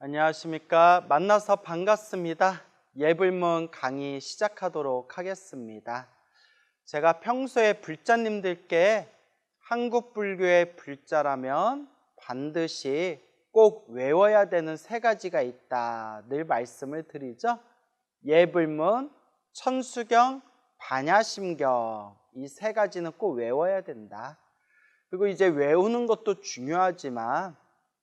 안녕하십니까. 만나서 반갑습니다. 예불문 강의 시작하도록 하겠습니다. 제가 평소에 불자님들께 한국 불교의 불자라면 반드시 꼭 외워야 되는 세 가지가 있다 늘 말씀을 드리죠. 예불문, 천수경, 반야심경 이 세 가지는 꼭 외워야 된다. 그리고 이제 외우는 것도 중요하지만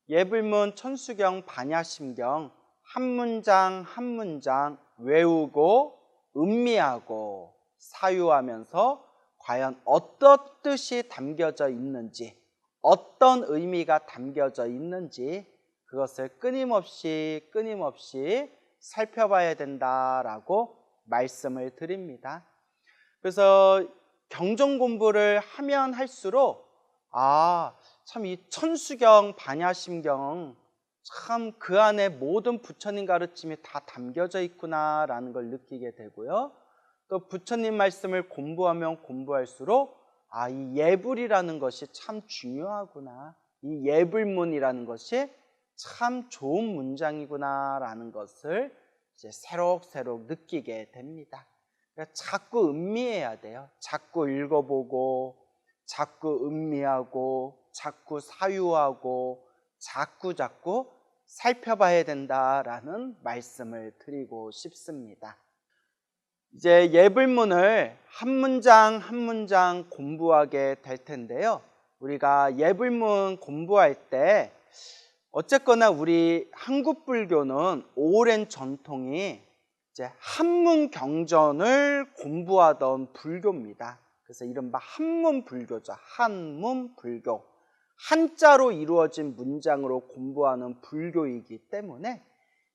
예불문, 천수경, 반야심경 한 문장 한 문장 외우고 음미하고 사유하면서 과연 어떤 뜻이 담겨져 있는지, 어떤 의미가 담겨져 있는지 그것을 끊임없이 살펴봐야 된다라고 말씀을 드립니다. 그래서 경전 공부를 하면 할수록 참 이 천수경, 반야심경 참 그 안에 모든 부처님 가르침이 다 담겨져 있구나라는 걸 느끼게 되고요. 또 부처님 말씀을 공부하면 공부할수록 이 예불이라는 것이 참 중요하구나, 이 예불문이라는 것이 참 좋은 문장이구나라는 것을 이제 새록새록 느끼게 됩니다. 그러니까 자꾸 음미해야 돼요. 자꾸 읽어보고 자꾸 음미하고 자꾸 사유하고 자꾸 살펴봐야 된다라는 말씀을 드리고 싶습니다. 이제 예불문을 한 문장 한 문장 공부하게 될 텐데요. 우리가 예불문 공부할 때 어쨌거나 우리 한국 불교는 오랜 전통이 이제 한문 경전을 공부하던 불교입니다. 그래서 이른바 한문 불교죠. 한문 불교. 한자로 이루어진 문장으로 공부하는 불교이기 때문에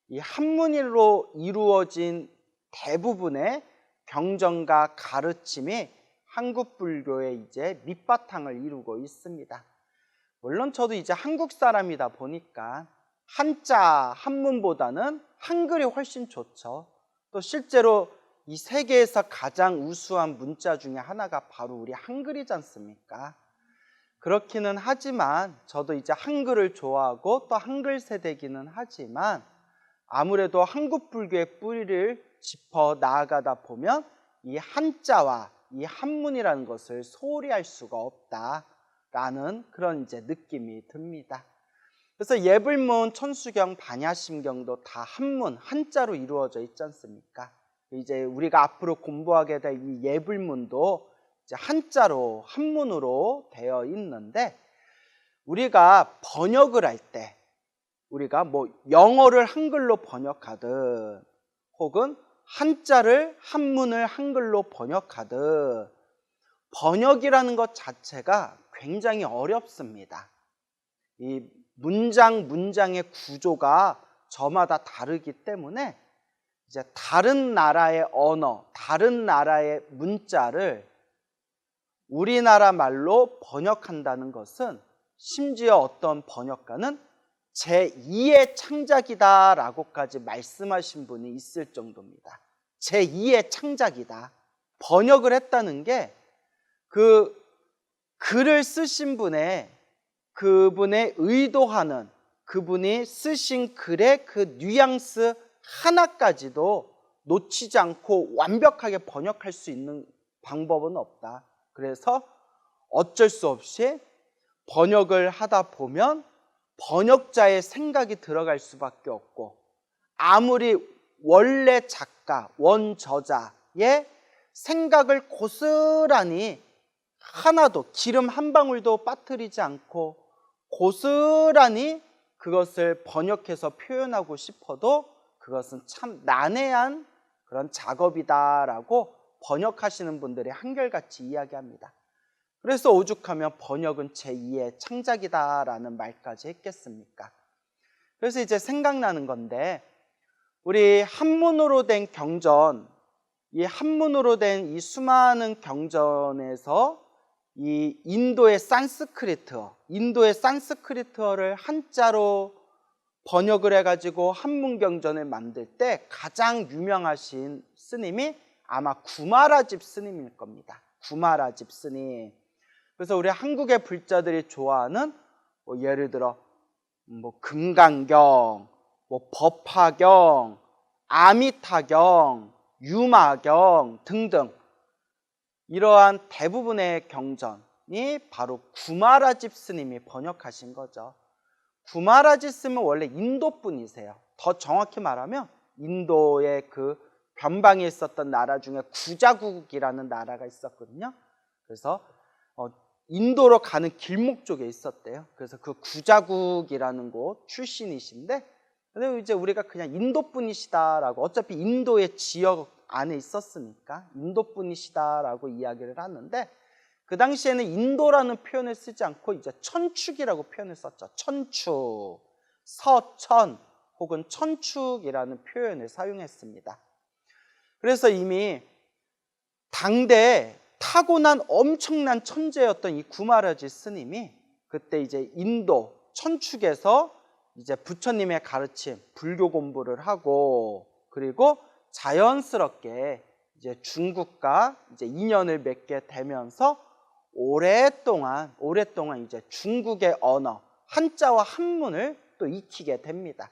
이 한문으로 이루어진 대부분의 경전과 가르침이 한국 불교의 이제 밑바탕을 이루고 있습니다. 물론 저도 이제 한국 사람이다 보니까 한자 한문보다는 한글이 훨씬 좋죠. 또 실제로 이 세계에서 가장 우수한 문자 중에 하나가 바로 우리 한글이지 않습니까? 그렇기는 하지만 저도 이제 한글을 좋아하고 또 한글 세대기는 하지만 아무래도 한국 불교의 뿌리를 짚어 나아가다 보면 이 한자와 이 한문이라는 것을 소홀히 할 수가 없다라는 그런 이제 느낌이 듭니다. 그래서 예불문, 천수경, 반야심경도 다 한문, 한자로 이루어져 있지 않습니까? 이제 우리가 앞으로 공부하게 될 이 예불문도 이제 한자로, 한문으로 되어 있는데, 우리가 번역을 할 때, 우리가 뭐 영어를 한글로 번역하든 혹은 한자를 한문을 한글로 번역하든 번역이라는 것 자체가 굉장히 어렵습니다. 이 문장의 구조가 저마다 다르기 때문에 이제 다른 나라의 언어, 다른 나라의 문자를 우리나라 말로 번역한다는 것은 심지어 어떤 번역가는 제2의 창작이다라고까지 말씀하신 분이 있을 정도입니다. 제2의 창작이다. 번역을 했다는 게 그 글을 쓰신 그분의 의도하는, 그분이 쓰신 글의 그 뉘앙스 하나까지도 놓치지 않고 완벽하게 번역할 수 있는 방법은 없다. 그래서 어쩔 수 없이 번역을 하다 보면 번역자의 생각이 들어갈 수밖에 없고, 아무리 원래 작가, 원저자의 생각을 고스란히 하나도 기름 한 방울도 빠뜨리지 않고 고스란히 그것을 번역해서 표현하고 싶어도 그것은 참 난해한 그런 작업이다라고 번역하시는 분들이 한결같이 이야기합니다. 그래서 오죽하면 번역은 제2의 창작이다라는 말까지 했겠습니까? 그래서 이제 생각나는 건데, 우리 한문으로 된 경전, 이 한문으로 된 이 수많은 경전에서 이 인도의 산스크리트어를 한자로 번역을 해가지고 한문경전을 만들 때 가장 유명하신 스님이 아마 구마라집 스님일 겁니다. 구마라집 스님. 그래서 우리 한국의 불자들이 좋아하는 예를 들어 금강경, 뭐 법화경, 아미타경, 유마경 등등 이러한 대부분의 경전이 바로 구마라집 스님이 번역하신 거죠. 구마라집 스님은 원래 인도 분이세요. 더 정확히 말하면 인도의 그 변방에 있었던 나라 중에 구자국이라는 나라가 있었거든요. 그래서 인도로 가는 길목 쪽에 있었대요. 그래서 그 구자국이라는 곳 출신이신데, 근데 이제 우리가 그냥 인도 분이시다라고, 어차피 인도의 지역 안에 있었으니까 인도 분이시다라고 이야기를 하는데, 그 당시에는 인도라는 표현을 쓰지 않고 이제 천축이라고 표현을 썼죠. 천축, 서천 혹은 천축이라는 표현을 사용했습니다. 그래서 이미 당대에 타고난 엄청난 천재였던 이 구마라지 스님이 그때 이제 인도 천축에서 이제 부처님의 가르침, 불교 공부를 하고, 그리고 자연스럽게 이제 중국과 이제 인연을 맺게 되면서 오랫동안 이제 중국의 언어, 한자와 한문을 또 익히게 됩니다.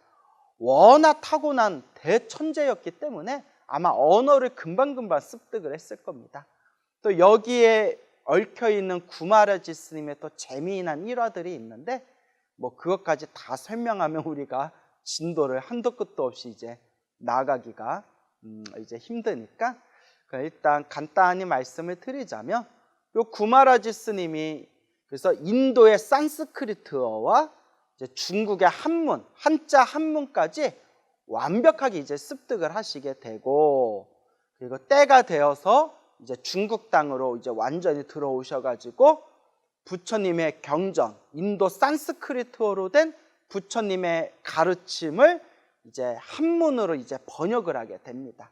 워낙 타고난 대천재였기 때문에 아마 언어를 금방금방 습득을 했을 겁니다. 또 여기에 얽혀있는 구마라지 스님의 또 재미난 일화들이 있는데, 뭐 그것까지 다 설명하면 우리가 진도를 한도 끝도 없이 이제 나가기가 이제 힘드니까 일단 간단히 말씀을 드리자면, 요 구마라지 스님이 그래서 인도의 산스크리트어와 이제 중국의 한문, 한자 한문까지 완벽하게 이제 습득을 하시게 되고, 그리고 때가 되어서 이제 중국 땅으로 이제 완전히 들어오셔가지고 부처님의 경전, 인도 산스크리트어로 된 부처님의 가르침을 이제 한문으로 이제 번역을 하게 됩니다.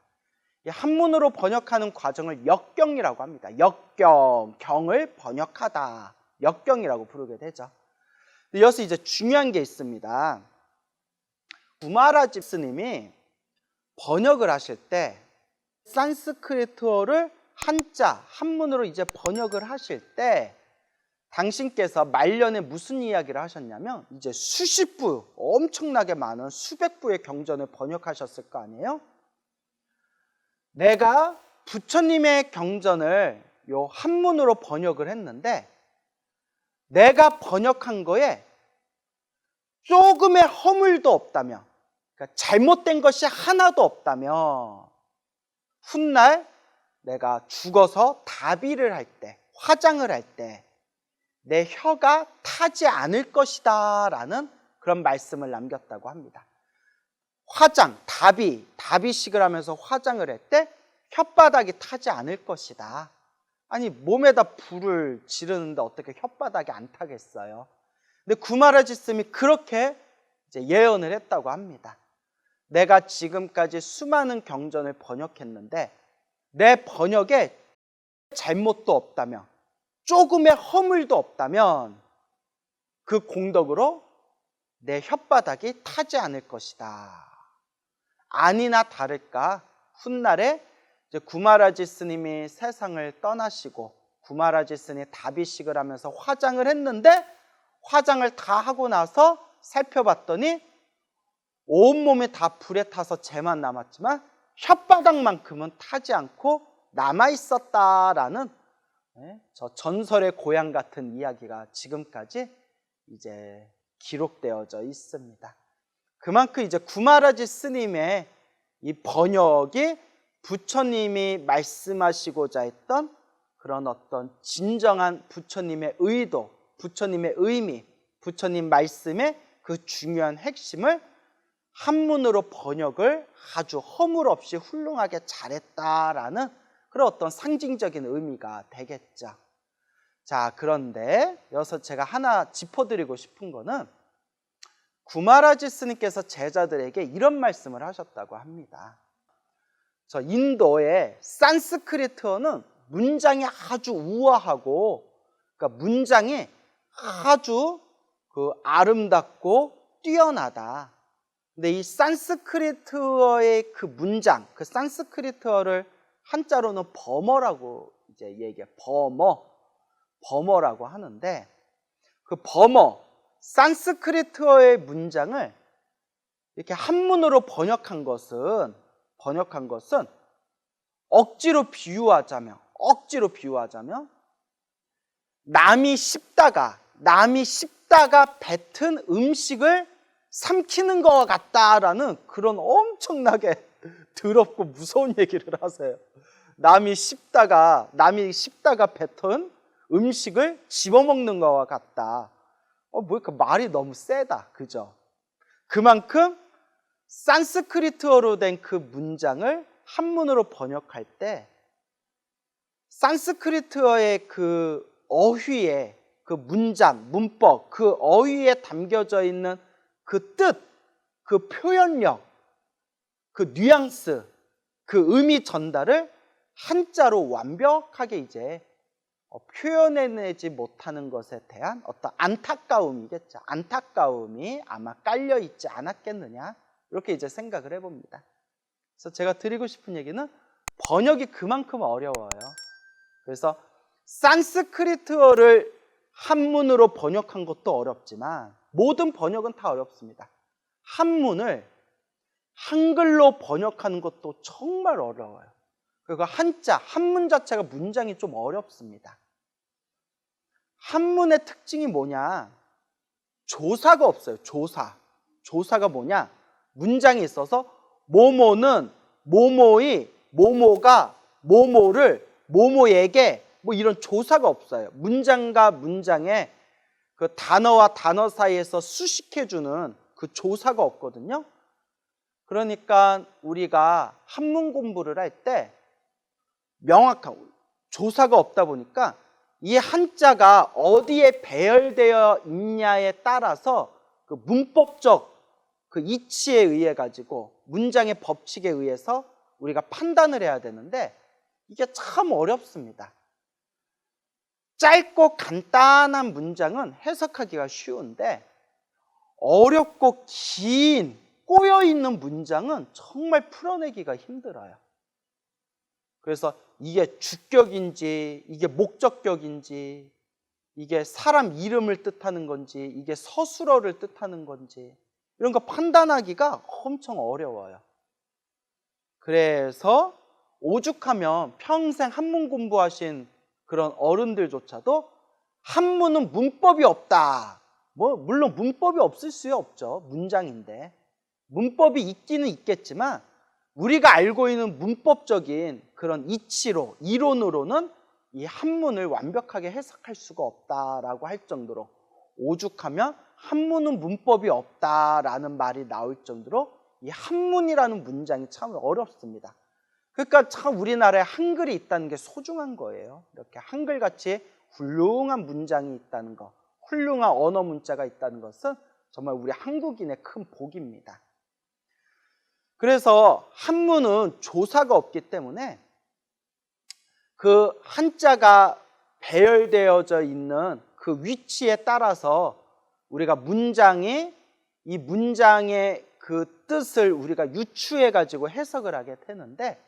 이 한문으로 번역하는 과정을 역경이라고 합니다. 역경, 경을 번역하다, 역경이라고 부르게 되죠. 여기서 이제 중요한 게 있습니다. 구마라집 스님이 번역을 하실 때 산스크리트어를 한자, 한문으로 이제 번역을 하실 때 당신께서 말년에 무슨 이야기를 하셨냐면, 이제 수십 부, 엄청나게 많은 수백 부의 경전을 번역하셨을 거 아니에요? 내가 부처님의 경전을 요 한문으로 번역을 했는데, 내가 번역한 거에 조금의 허물도 없다면, 그러니까 잘못된 것이 하나도 없다면, 훗날 내가 죽어서 다비를 할 때, 화장을 할 때 내 혀가 타지 않을 것이다 라는 그런 말씀을 남겼다고 합니다. 화장, 다비식을 하면서 화장을 할 때 혓바닥이 타지 않을 것이다. 아니, 몸에다 불을 지르는데 어떻게 혓바닥이 안 타겠어요? 근데 구마라지 스님이 그렇게 이제 예언을 했다고 합니다. 내가 지금까지 수많은 경전을 번역했는데 내 번역에 잘못도 없다면, 조금의 허물도 없다면 그 공덕으로 내 혓바닥이 타지 않을 것이다. 아니나 다를까 훗날에 이제 구마라지 스님이 세상을 떠나시고 구마라지 스님이 다비식을 하면서 화장을 했는데, 화장을 다 하고 나서 살펴봤더니 온몸이 다 불에 타서 재만 남았지만 혓바닥만큼은 타지 않고 남아있었다라는 저 전설의 고향 같은 이야기가 지금까지 이제 기록되어져 있습니다. 그만큼 이제 구마라지 스님의 이 번역이 부처님이 말씀하시고자 했던 그런 어떤 진정한 부처님의 의도, 부처님의 의미, 부처님 말씀의 그 중요한 핵심을 한문으로 번역을 아주 허물 없이 훌륭하게 잘했다라는 그런 어떤 상징적인 의미가 되겠죠. 자, 그런데 여기서 제가 하나 짚어드리고 싶은 거는, 구마라지 스님께서 제자들에게 이런 말씀을 하셨다고 합니다. 저 인도의 산스크리트어는 문장이 아주 우아하고, 그러니까 문장이 아주 아름답고 뛰어나다. 근데 이 산스크리트어의 그 문장, 그 산스크리트어를 한자로는 버머라고 이제 얘기해. 버머라고 하는데, 그 버머, 산스크리트어의 문장을 이렇게 한문으로 번역한 것은 억지로 비유하자면 남이 씹다가 뱉은 음식을 삼키는 것 같다라는 그런 엄청나게 더럽고 무서운 얘기를 하세요. 남이 씹다가 뱉은 음식을 집어먹는 것과 같다. 그 말이 너무 세다. 그죠? 그만큼 산스크리트어로 된 그 문장을 한문으로 번역할 때 산스크리트어의 그 어휘의 그 문장, 문법, 그 어휘에 담겨져 있는 그 뜻, 그 표현력, 그 뉘앙스, 그 의미 전달을 한자로 완벽하게 이제 표현해내지 못하는 것에 대한 어떤 안타까움이겠죠. 안타까움이 아마 깔려 있지 않았겠느냐, 이렇게 이제 생각을 해봅니다. 그래서 제가 드리고 싶은 얘기는 번역이 그만큼 어려워요. 그래서 산스크리트어를 한문으로 번역한 것도 어렵지만 모든 번역은 다 어렵습니다. 한문을 한글로 번역하는 것도 정말 어려워요. 그리고 한문 자체가 문장이 좀 어렵습니다. 한문의 특징이 뭐냐? 조사가 없어요. 조사가 뭐냐? 문장이 있어서 모모는 모모이 모모가 모모를 모모에게 뭐 이런 조사가 없어요. 문장과 문장의 그 단어와 단어 사이에서 수식해주는 그 조사가 없거든요. 그러니까 우리가 한문 공부를 할 때 명확한 조사가 없다 보니까 이 한자가 어디에 배열되어 있냐에 따라서 그 문법적 그 이치에 의해 가지고 문장의 법칙에 의해서 우리가 판단을 해야 되는데 이게 참 어렵습니다. 짧고 간단한 문장은 해석하기가 쉬운데 어렵고 긴 꼬여있는 문장은 정말 풀어내기가 힘들어요. 그래서 이게 주격인지 이게 목적격인지 이게 사람 이름을 뜻하는 건지 이게 서술어를 뜻하는 건지 이런 거 판단하기가 엄청 어려워요. 그래서 오죽하면 평생 한문 공부하신 그런 어른들조차도 한문은 문법이 없다. 물론 문법이 없을 수 없죠. 문장인데. 문법이 있기는 있겠지만 우리가 알고 있는 문법적인 그런 이치로, 이론으로는 이 한문을 완벽하게 해석할 수가 없다라고 할 정도로 오죽하면 한문은 문법이 없다라는 말이 나올 정도로 이 한문이라는 문장이 참 어렵습니다. 그러니까 참 우리나라에 한글이 있다는 게 소중한 거예요. 이렇게 한글같이 훌륭한 문장이 있다는 것, 훌륭한 언어 문자가 있다는 것은 정말 우리 한국인의 큰 복입니다. 그래서 한문은 조사가 없기 때문에 그 한자가 배열되어져 있는 그 위치에 따라서 우리가 이 문장의 그 뜻을 우리가 유추해 가지고 해석을 하게 되는데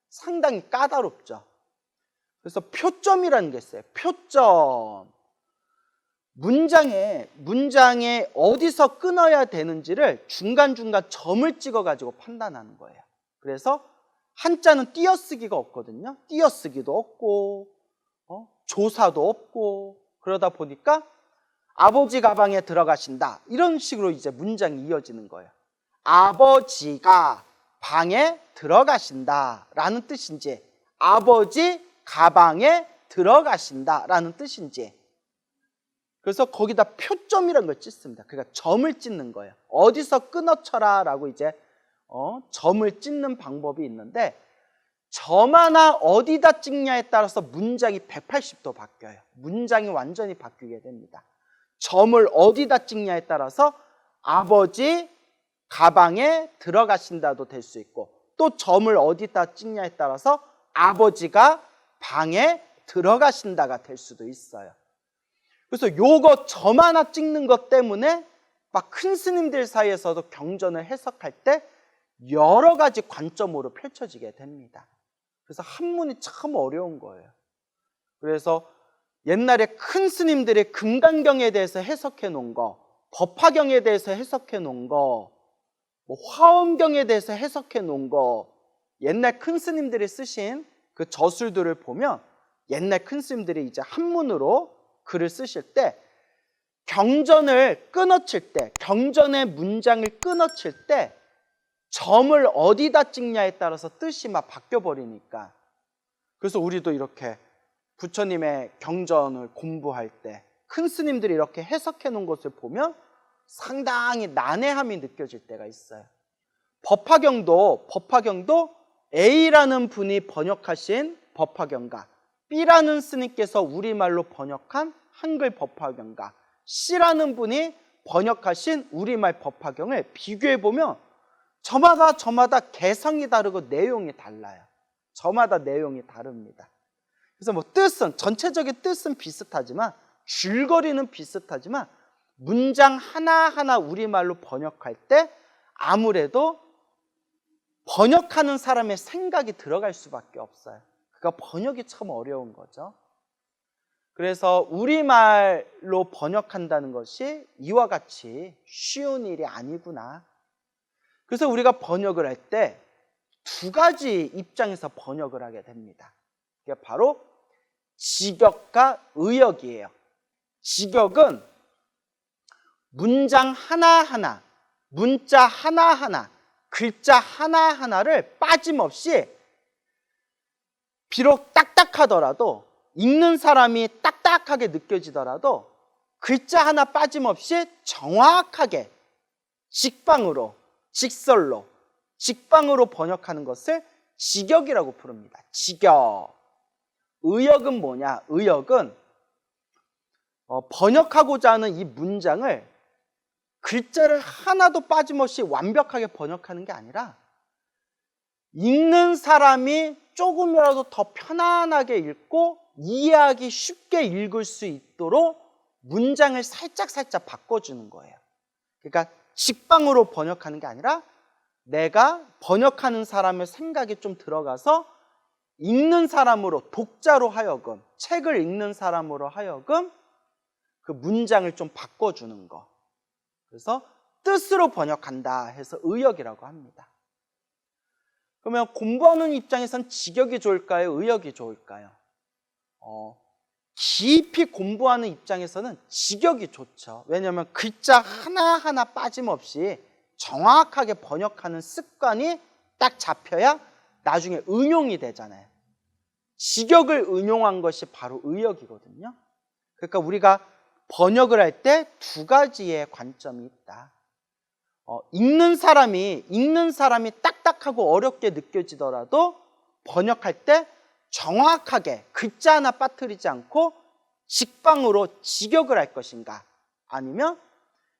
상당히 까다롭죠. 그래서 표점이라는 게 있어요. 표점. 문장에 어디서 끊어야 되는지를 중간중간 점을 찍어 가지고 판단하는 거예요. 그래서 한자는 띄어쓰기가 없거든요. 띄어쓰기도 없고 조사도 없고 그러다 보니까 아버지 가방에 들어가신다 이런 식으로 이제 문장이 이어지는 거예요. 아버지가 방에 들어가신다 라는 뜻인지 아버지 가방에 들어가신다 라는 뜻인지 그래서 거기다 표점이라는 걸 찍습니다. 그러니까 점을 찍는 거예요. 어디서 끊어쳐라 라고 이제 점을 찍는 방법이 있는데 점 하나 어디다 찍냐에 따라서 문장이 180도 바뀌어요. 문장이 완전히 바뀌게 됩니다. 점을 어디다 찍냐에 따라서 아버지 가방에 들어가신다도 될 수 있고 또 점을 어디다 찍냐에 따라서 아버지가 방에 들어가신다가 될 수도 있어요. 그래서 요거 점 하나 찍는 것 때문에 막 큰 스님들 사이에서도 경전을 해석할 때 여러 가지 관점으로 펼쳐지게 됩니다. 그래서 한문이 참 어려운 거예요. 그래서 옛날에 큰 스님들이 금강경에 대해서 해석해 놓은 거, 법화경에 대해서 해석해 놓은 거 뭐 화엄경에 대해서 해석해 놓은 거, 옛날 큰 스님들이 쓰신 그 저술들을 보면 옛날 큰 스님들이 이제 한문으로 글을 쓰실 때 경전을 끊어칠 때, 경전의 문장을 끊어칠 때 점을 어디다 찍냐에 따라서 뜻이 막 바뀌어 버리니까, 그래서 우리도 이렇게 부처님의 경전을 공부할 때 큰 스님들이 이렇게 해석해 놓은 것을 보면 상당히 난해함이 느껴질 때가 있어요. 법화경도 A라는 분이 번역하신 법화경과 B라는 스님께서 우리말로 번역한 한글 법화경과 C라는 분이 번역하신 우리말 법화경을 비교해 보면 저마다 개성이 다르고 내용이 달라요. 저마다 내용이 다릅니다. 그래서 뭐 뜻은, 전체적인 뜻은 비슷하지만, 줄거리는 비슷하지만 문장 하나하나 우리말로 번역할 때 아무래도 번역하는 사람의 생각이 들어갈 수밖에 없어요. 그러니까 번역이 참 어려운 거죠. 그래서 우리말로 번역한다는 것이 이와 같이 쉬운 일이 아니구나. 그래서 우리가 번역을 할 때 두 가지 입장에서 번역을 하게 됩니다. 그게 바로 직역과 의역이에요. 직역은 문장 하나하나, 문자 하나하나, 글자 하나하나를 빠짐없이, 비록 딱딱하더라도, 읽는 사람이 딱딱하게 느껴지더라도 글자 하나 빠짐없이 정확하게 직방으로, 직방으로 번역하는 것을 직역이라고 부릅니다. 직역. 의역은 뭐냐? 의역은 번역하고자 하는 이 문장을 글자를 하나도 빠짐없이 완벽하게 번역하는 게 아니라 읽는 사람이 조금이라도 더 편안하게 읽고 이해하기 쉽게 읽을 수 있도록 문장을 살짝 바꿔주는 거예요. 그러니까 직방으로 번역하는 게 아니라 내가 번역하는 사람의 생각이 좀 들어가서 읽는 사람으로, 독자로 하여금, 책을 읽는 사람으로 하여금 그 문장을 좀 바꿔주는 거. 그래서 뜻으로 번역한다 해서 의역이라고 합니다. 그러면 공부하는 입장에선 직역이 좋을까요? 의역이 좋을까요? 깊이 공부하는 입장에서는 직역이 좋죠. 왜냐하면 글자 하나하나 빠짐없이 정확하게 번역하는 습관이 딱 잡혀야 나중에 응용이 되잖아요. 직역을 응용한 것이 바로 의역이거든요. 그러니까 우리가 번역을 할 때 두 가지의 관점이 있다. 읽는 사람이 딱딱하고 어렵게 느껴지더라도 번역할 때 정확하게 글자 하나 빠뜨리지 않고 직방으로 직역을 할 것인가, 아니면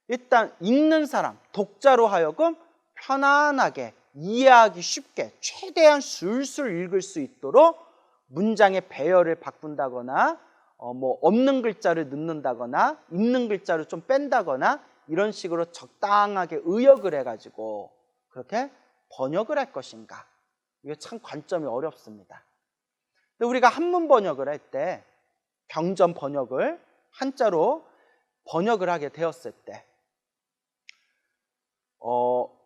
일단 읽는 사람, 독자로 하여금 편안하게 이해하기 쉽게 최대한 술술 읽을 수 있도록 문장의 배열을 바꾼다거나 뭐 없는 글자를 넣는다거나 있는 글자를 좀 뺀다거나 이런 식으로 적당하게 의역을 해가지고 그렇게 번역을 할 것인가, 이게 참 관점이 어렵습니다. 근데 우리가 한문 번역을 할 때, 경전 번역을 한자로 번역을 하게 되었을 때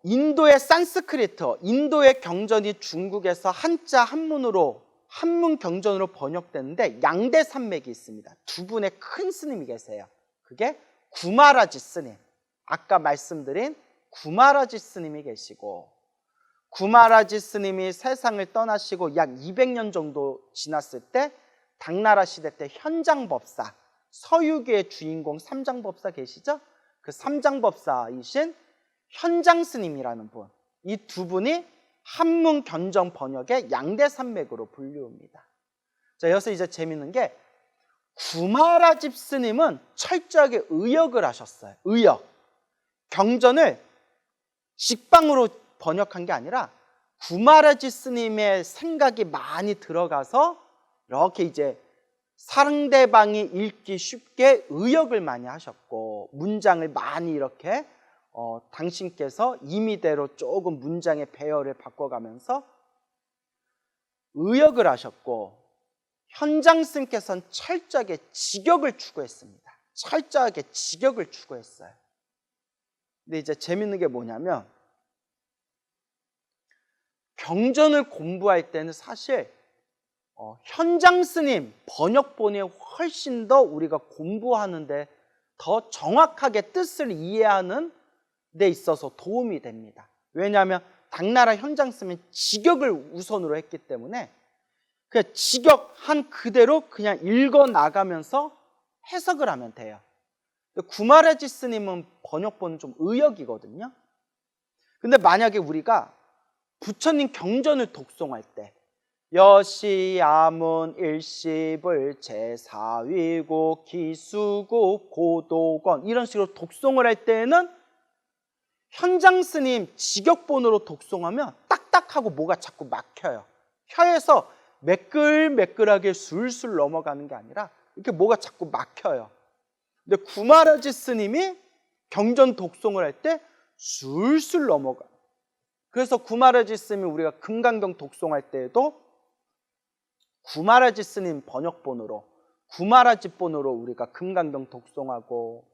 인도의 산스크리트, 인도의 경전이 중국에서 한자 한문으로, 한문 경전으로 번역됐는데 양대 산맥이 있습니다. 두 분의 큰 스님이 계세요. 그게 구마라지 스님, 아까 말씀드린 구마라지 스님이 계시고, 구마라지 스님이 세상을 떠나시고 약 200년 정도 지났을 때 당나라 시대 때 현장법사, 서유기의 주인공 삼장법사 계시죠? 그 삼장법사이신 현장스님이라는 분, 이 두 분이 한문 경전 번역의 양대 산맥으로 분류합니다. 자, 여기서 이제 재밌는 게 구마라집 스님은 철저하게 의역을 하셨어요. 의역. 경전을 직방으로 번역한 게 아니라 구마라지 스님의 생각이 많이 들어가서 이렇게 이제 상대방이 읽기 쉽게 의역을 많이 하셨고, 문장을 많이 이렇게 당신께서 임의대로 조금 문장의 배열을 바꿔가면서 의역을 하셨고, 현장 스님께서는 철저하게 직역을 추구했습니다. 철저하게 직역을 추구했어요. 근데 이제 재밌는 게 뭐냐면 경전을 공부할 때는 사실 현장 스님 번역본이 훨씬 더 우리가 공부하는데 더 정확하게 뜻을 이해하는 데 있어서 도움이 됩니다. 왜냐하면 당나라 현장 스님은 직역을 우선으로 했기 때문에 그냥 직역한 그대로 그냥 읽어 나가면서 해석을 하면 돼요. 구마라지 스님은 번역본은 좀 의역이거든요. 근데 만약에 우리가 부처님 경전을 독송할 때 여시, 아문, 일시불, 제사위고, 기수고, 고도건 이런 식으로 독송을 할 때에는 현장 스님 직역본으로 독송하면 딱딱하고 뭐가 자꾸 막혀요. 혀에서 매끌매끌하게 술술 넘어가는 게 아니라 이렇게 뭐가 자꾸 막혀요. 근데 구마라지 스님이 경전 독송을 할 때 술술 넘어가요. 그래서 구마라지 스님이 우리가 금강경 독송할 때에도 구마라지 스님 번역본으로 구마라지본으로 우리가 금강경 독송하고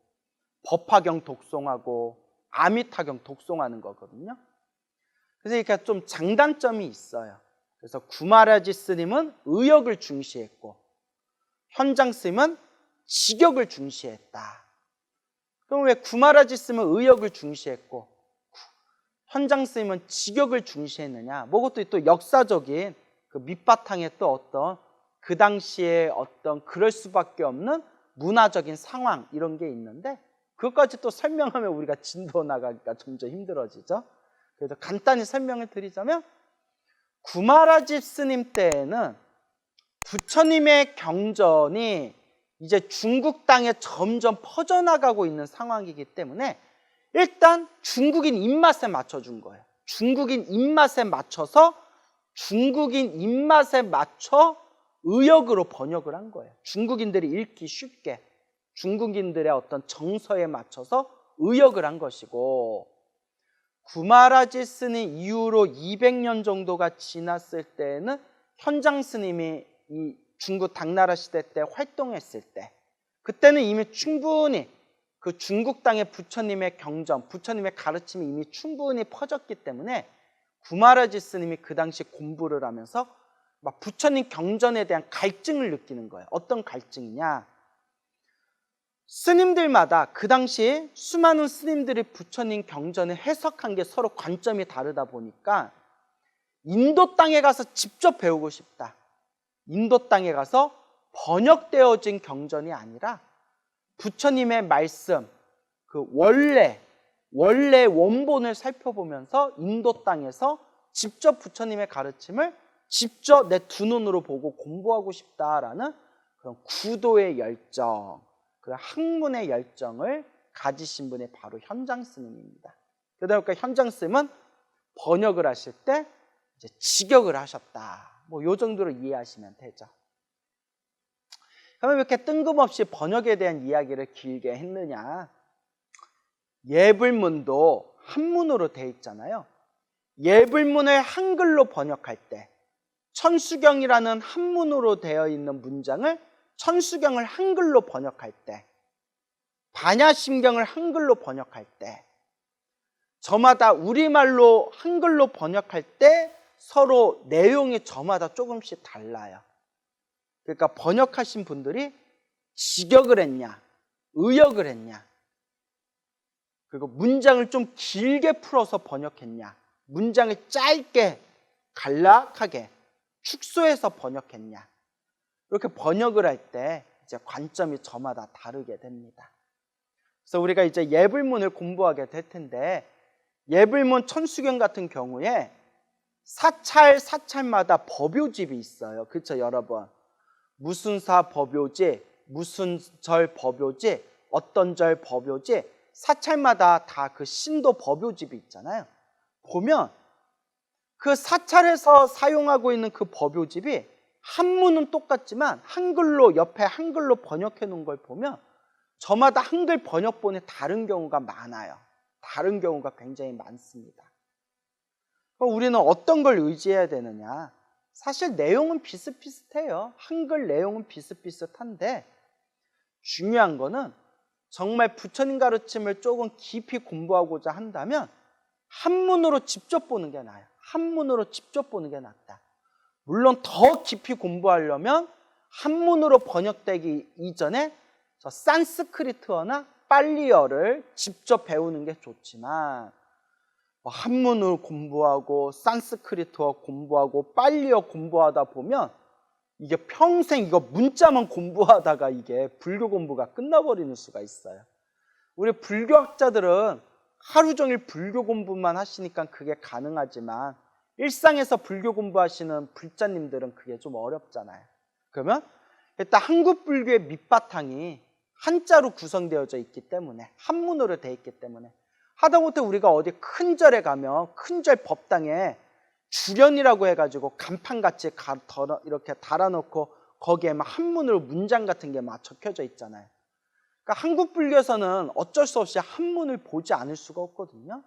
법화경 독송하고 아미타경 독송하는 거거든요. 그래서 이렇게 좀 장단점이 있어요. 그래서 구마라지 스님은 의역을 중시했고 현장 스님은 직역을 중시했다. 그럼 왜 구마라지 스님은 의역을 중시했고 현장 스님은 직역을 중시했느냐? 그것도 또 역사적인 그 밑바탕에 또 어떤 그 당시에 어떤 그럴 수밖에 없는 문화적인 상황 이런 게 있는데 그것까지 또 설명하면 우리가 진도 나가기가 점점 힘들어지죠. 그래서 간단히 설명을 드리자면 구마라지 스님 때에는 부처님의 경전이 이제 중국 땅에 점점 퍼져나가고 있는 상황이기 때문에 일단 중국인 입맛에 맞춰준 거예요. 중국인 입맛에 맞춰서 중국인 입맛에 맞춰 의역으로 번역을 한 거예요. 중국인들이 읽기 쉽게 중국인들의 어떤 정서에 맞춰서 의역을 한 것이고 구마라지 스님 이후로 200년 정도가 지났을 때에는 현장 스님이 이 중국 당나라 시대 때 활동했을 때 그때는 이미 충분히 그 중국 땅의 부처님의 경전, 부처님의 가르침이 이미 충분히 퍼졌기 때문에 구마라지 스님이 그 당시 공부를 하면서 막 부처님 경전에 대한 갈증을 느끼는 거예요. 어떤 갈증이냐? 스님들마다 그 당시 수많은 스님들이 부처님 경전을 해석한 게 서로 관점이 다르다 보니까 인도 땅에 가서 직접 배우고 싶다. 인도 땅에 가서 번역되어진 경전이 아니라 부처님의 말씀, 그 원래 원본을 살펴보면서 인도 땅에서 직접 부처님의 가르침을 직접 내 두 눈으로 보고 공부하고 싶다라는 그런 구도의 열정, 그 학문의 열정을 가지신 분이 바로 현장 스님입니다. 그러다 보니까 현장 스님은 번역을 하실 때 이제 직역을 하셨다. 요 정도로 이해하시면 되죠. 그러면 왜 이렇게 뜬금없이 번역에 대한 이야기를 길게 했느냐? 예불문도 한문으로 되어 있잖아요. 예불문을 한글로 번역할 때 천수경이라는 한문으로 되어 있는 문장을 천수경을 한글로 번역할 때 반야심경을 한글로 번역할 때 저마다 우리말로 한글로 번역할 때 서로 내용이 저마다 조금씩 달라요. 그러니까 번역하신 분들이 직역을 했냐 의역을 했냐 그리고 문장을 좀 길게 풀어서 번역했냐 문장을 짧게 간략하게 축소해서 번역했냐 이렇게 번역을 할 때 이제 관점이 저마다 다르게 됩니다. 그래서 우리가 이제 예불문을 공부하게 될 텐데 예불문 천수경 같은 경우에 사찰마다 법요집이 있어요. 그렇죠, 여러분? 무슨 사 법요지, 무슨 절 법요지, 어떤 절 법요지 사찰마다 다 그 신도 법요집이 있잖아요. 보면 그 사찰에서 사용하고 있는 그 법요집이 한문은 똑같지만 한글로 옆에 한글로 번역해 놓은 걸 보면 저마다 한글 번역본에 다른 경우가 많아요. 다른 경우가 굉장히 많습니다. 그럼 우리는 어떤 걸 의지해야 되느냐? 사실 내용은 비슷비슷해요. 한글 내용은 비슷비슷한데 중요한 거는 정말 부처님 가르침을 조금 깊이 공부하고자 한다면 한문으로 직접 보는 게 나아요. 한문으로 직접 보는 게 낫다. 물론 더 깊이 공부하려면 한문으로 번역되기 이전에 저 산스크리트어나 빨리어를 직접 배우는 게 좋지만 한문을 공부하고 산스크리트어 공부하고 빨리어 공부하다 보면 이게 평생 이거 문자만 공부하다가 이게 불교 공부가 끝나버리는 수가 있어요. 우리 불교학자들은 하루 종일 불교 공부만 하시니까 그게 가능하지만 일상에서 불교 공부하시는 불자님들은 그게 좀 어렵잖아요. 그러면 일단 한국 불교의 밑바탕이 한자로 구성되어져 있기 때문에, 한문으로 되어 있기 때문에 하다못해 우리가 어디 큰 절에 가면 큰 절 법당에 주련이라고 해가지고 간판같이 이렇게 달아놓고 거기에 막 한문으로 문장 같은 게 막 적혀져 있잖아요. 그러니까 한국 불교에서는 어쩔 수 없이 한문을 보지 않을 수가 없거든요.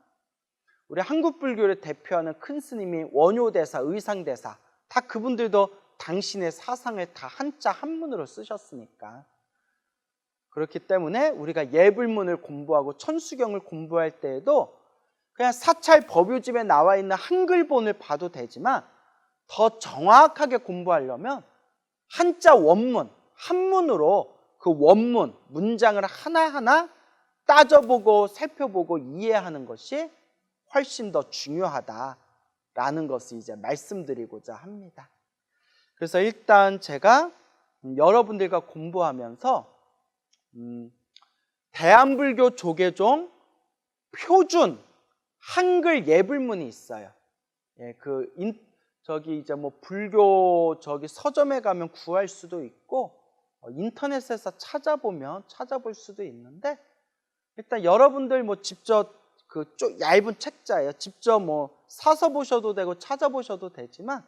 우리 한국 불교를 대표하는 큰 스님이 원효대사, 의상대사 다 그분들도 당신의 사상을 다 한자 한문으로 쓰셨으니까. 그렇기 때문에 우리가 예불문을 공부하고 천수경을 공부할 때에도 그냥 사찰 법요집에 나와 있는 한글본을 봐도 되지만 더 정확하게 공부하려면 한자 원문, 한문으로 그 원문, 문장을 하나하나 따져보고 살펴보고 이해하는 것이 훨씬 더 중요하다라는 것을 이제 말씀드리고자 합니다. 그래서 일단 제가 여러분들과 공부하면서 대한불교 조계종 표준 한글 예불문이 있어요. 예, 저기 이제 뭐 불교 저기 서점에 가면 구할 수도 있고 인터넷에서 찾아볼 수도 있는데 일단 여러분들 뭐 직접 그 얇은 책자예요. 직접 뭐 사서 보셔도 되고 찾아보셔도 되지만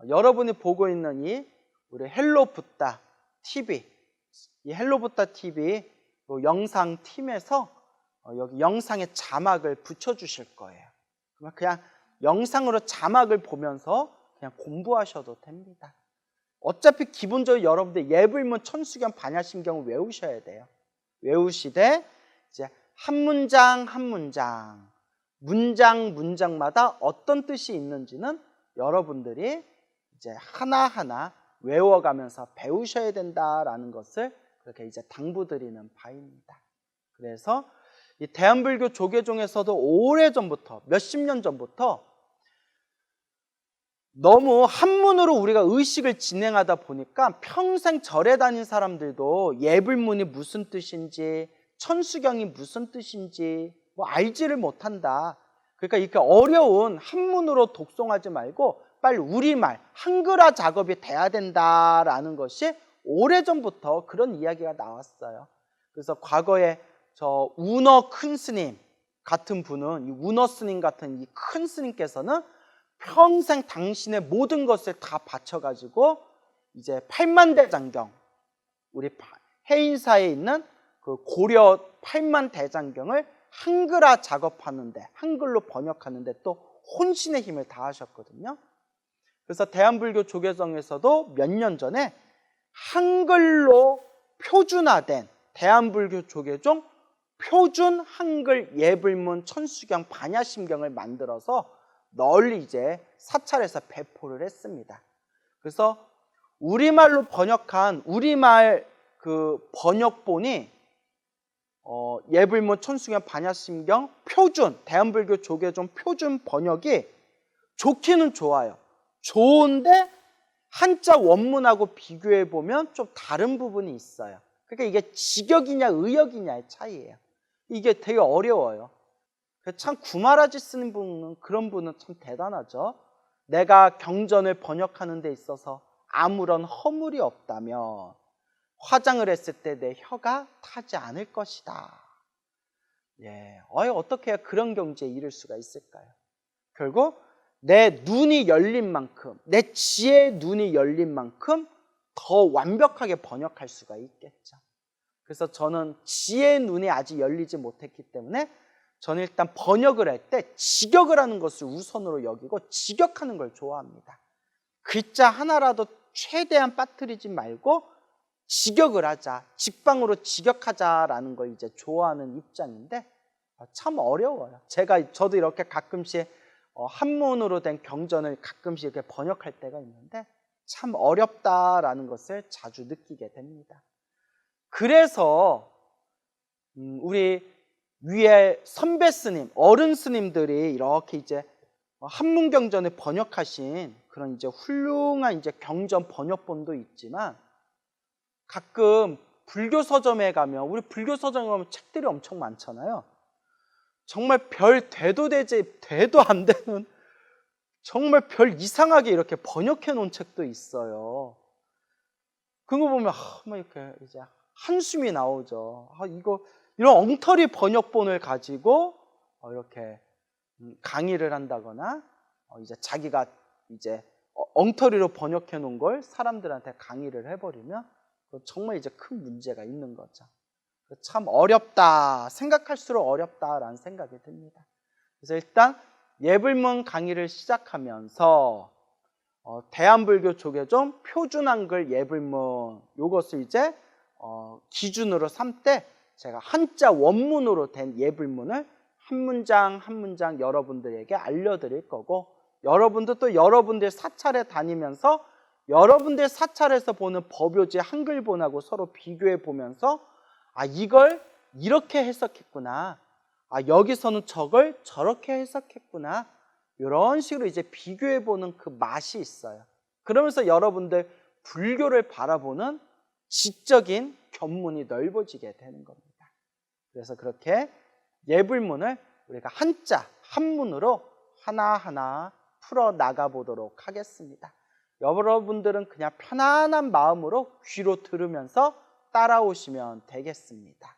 여러분이 보고 있는 이 우리 헬로 붓다 TV, 이 헬로 붓다 TV 영상 팀에서 여기 영상에 자막을 붙여주실 거예요. 그냥 영상으로 자막을 보면서 그냥 공부하셔도 됩니다. 어차피 기본적으로 여러분들 예불문, 천수경, 반야심경을 외우셔야 돼요. 외우시되 이제 한 문장 한 문장, 문장마다 어떤 뜻이 있는지는 여러분들이 이제 하나하나 외워가면서 배우셔야 된다라는 것을 그렇게 이제 당부드리는 바입니다. 그래서 이 대한불교 조계종에서도 오래전부터 몇십 년 전부터 너무 한문으로 우리가 의식을 진행하다 보니까 평생 절에 다닌 사람들도 예불문이 무슨 뜻인지 천수경이 무슨 뜻인지 뭐 알지를 못한다. 그러니까 이렇게 어려운 한문으로 독송하지 말고 빨리 우리말, 한글화 작업이 돼야 된다라는 것이 오래전부터 그런 이야기가 나왔어요. 그래서 과거에 저 운어 큰 스님 같은 분은, 이 운어 스님 같은 이 큰 스님께서는 평생 당신의 모든 것을 다 바쳐가지고 이제 팔만대장경, 우리 해인사에 있는 그 고려 팔만대장경을 한글화 작업하는데, 한글로 번역하는데 또 혼신의 힘을 다하셨거든요. 그래서 대한불교 조계종에서도 몇 년 전에 한글로 표준화된 대한불교 조계종 표준 한글 예불문 천수경 반야심경을 만들어서 널리 이제 사찰에서 배포를 했습니다. 그래서 우리말로 번역한 우리말 그 번역본이 예불문 천수경 반야심경 표준 대한불교 조계종 표준 번역이 좋기는 좋아요. 좋은데 한자 원문하고 비교해 보면 좀 다른 부분이 있어요. 그러니까 이게 직역이냐 의역이냐의 차이예요. 이게 되게 어려워요. 참 구마라지 쓰는 분은, 그런 분은 참 대단하죠. 내가 경전을 번역하는 데 있어서 아무런 허물이 없다면 화장을 했을 때 내 혀가 타지 않을 것이다. 예, 어떻게 해야 그런 경지에 이를 수가 있을까요? 결국 내 눈이 열린 만큼, 내 지혜의 눈이 열린 만큼 더 완벽하게 번역할 수가 있겠죠. 그래서 저는 지혜의 눈이 아직 열리지 못했기 때문에 저는 일단 번역을 할 때 직역을 하는 것을 우선으로 여기고 직역하는 걸 좋아합니다. 글자 하나라도 최대한 빠뜨리지 말고 직역을 하자, 직방으로 직역하자라는 걸 이제 좋아하는 입장인데 참 어려워요. 저도 이렇게 가끔씩 한문으로 된 경전을 가끔씩 이렇게 번역할 때가 있는데 참 어렵다라는 것을 자주 느끼게 됩니다. 그래서 우리 위에 선배 스님, 어른 스님들이 이렇게 이제 한문 경전을 번역하신 그런 이제 훌륭한 이제 경전 번역본도 있지만 가끔 불교 서점에 가면, 우리 불교 서점에 가면 책들이 엄청 많잖아요. 정말 별 돼도 안 되는 정말 별 이상하게 이렇게 번역해 놓은 책도 있어요. 그거 보면 막 이렇게 이제 한숨이 나오죠. 이런 엉터리 번역본을 가지고 이렇게 강의를 한다거나 이제 자기가 이제 엉터리로 번역해 놓은 걸 사람들한테 강의를 해버리면 정말 이제 큰 문제가 있는 거죠. 참 어렵다, 생각할수록 어렵다라는 생각이 듭니다. 그래서 일단 예불문 강의를 시작하면서 대한불교 쪽에 좀 표준 한글 예불문, 요것을 이제 기준으로 삼되 제가 한자 원문으로 된 예불문을 한 문장 한 문장 여러분들에게 알려드릴 거고, 여러분도 또 여러분들 사찰에 다니면서 여러분들 사찰에서 보는 법요지 한글본하고 서로 비교해 보면서 이걸 이렇게 해석했구나, 여기서는 저걸 저렇게 해석했구나, 이런 식으로 이제 비교해 보는 그 맛이 있어요. 그러면서 여러분들 불교를 바라보는 지적인 견문이 넓어지게 되는 겁니다. 그래서 그렇게 예불문을 우리가 한자, 한문으로 하나하나 풀어 나가 보도록 하겠습니다. 여러분들은 그냥 편안한 마음으로 귀로 들으면서 따라오시면 되겠습니다.